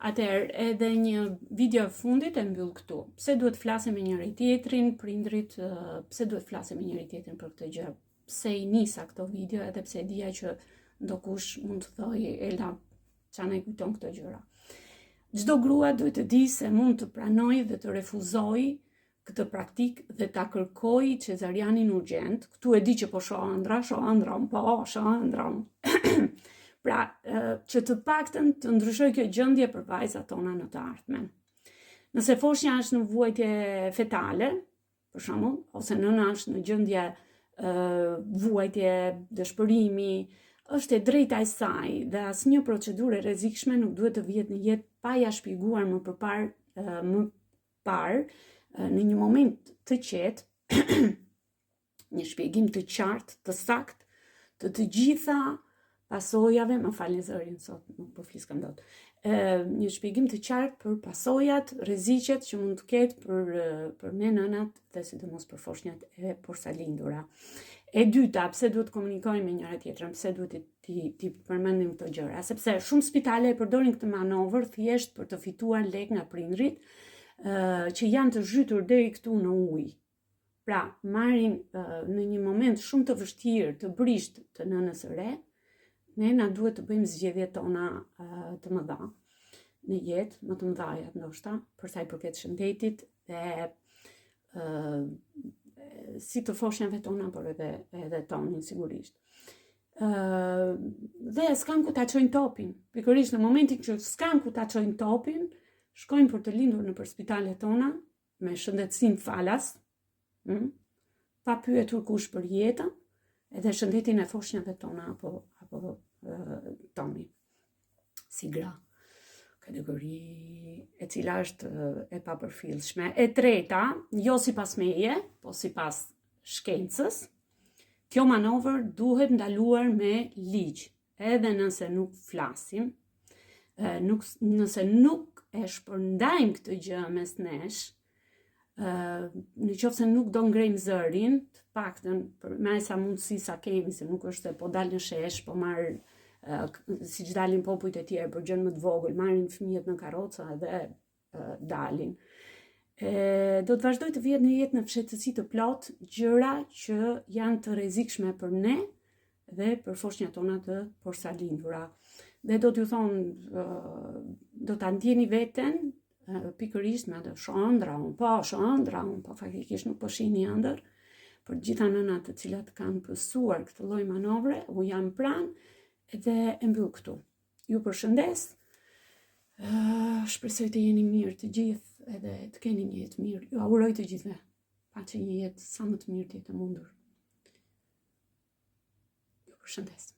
Atëherë, edhe një video fundit e mbyll këtu. Pse duhet flasim me njëri tjetrin, prindrit, pse duhet flasim me njëri tjetrin për këtë gjë? Pse I nisa këto video, edhe pse dija që ndokush mund të thojë, Elda, çana I kujton këto gjëra. Çdo grua duhet të di se mund të pranojë dhe të refuzojë këtë praktik dhe ta kërkoj cezarianin urgjent. Këtu e di që po shoh ëndra. Pra, që të paktën të ndryshoj kjo gjendje për vajzat tona në të ardhmen. Nëse foshnja është në vuajtje fetale, për shembull, ose nëna është në gjendje vuajtje dëshpërimi, është e drejta e saj dhe asnjë procedurë e rrezikshme nuk duhet të vihet në jetë pa ja shpjeguar më parë në një moment të qetë, një shpjegim të qartë, të saktë, të gjitha pasojave, më falni zërin sot, nuk po fliskam dot. Një shpjegim të qartë për pasojat, rreziqet që mund të ketë për ne nënat dhe sidomos për foshnjat e porsalindura. E dyta, pse duhet të komunikojmë me njëra tjetrën, pse duhet ti përmendim këto gjëra, sepse shumë spitale e përdorin këtë manovër thjesht për të fituar lek nga prindrit që janë të zhytur deri këtu në ujë. Pra, marrin në një moment shumë të vështirë të brisht të nënës së re, ne na duhet të bëjmë zgjedhjet tona të mëdha në jetë, më të mëdhaja ndoshta, për sa I përket shëndetit dhe si të foshnjave tona, por edhe tonin sigurisht. Dhe s'kan ku ta çojnë topin. Pikërisht në momentin që s'kan ku ta çojnë topin, shkojnë për të lindur nëpër spitalet tona me shëndetësinë falas, pa pyetur kush për jetën, edhe shëndetin e foshnjave tona apo toni, si gra, kategori e cila është e papërfillshme. E treta, jo sipas meje, po sipas shkencës, kjo manovër duhet ndaluar me ligj, edhe nëse nuk flasim, nëse nuk e shpërndajmë këtë gjë mes nesh, në qoftë se nuk do ngrejmë zërin, të paktën me sa mundësi sa kemi, se nuk është se po dal në shesh, po marr siç dalin popujt e tjerë për gjën më të vogël, marrin fëmijët në karroca dhe dalin. Do të vazhdoj të vihet në jetë në fshehtësi të plot gjëra që janë të rrezikshme për ne dhe për foshnjat tona të porsalindura. Dhe do t'ju thonë, do ta ndjeni veten pikërisht me atë shohëndra unë, po faktikisht nuk po shihni ëndër, për gjitha nënat të cilat kanë pësuar këtë lloj manovre, u jam pranë edhe e mbyll këtu. Ju përshëndes, shpresoj të jeni mirë të gjithë edhe të keni një jetë mirë. Ju auguroj të gjithëve, paqë një jetë sa më të mirë të jetë e mundur. Ju përshëndes.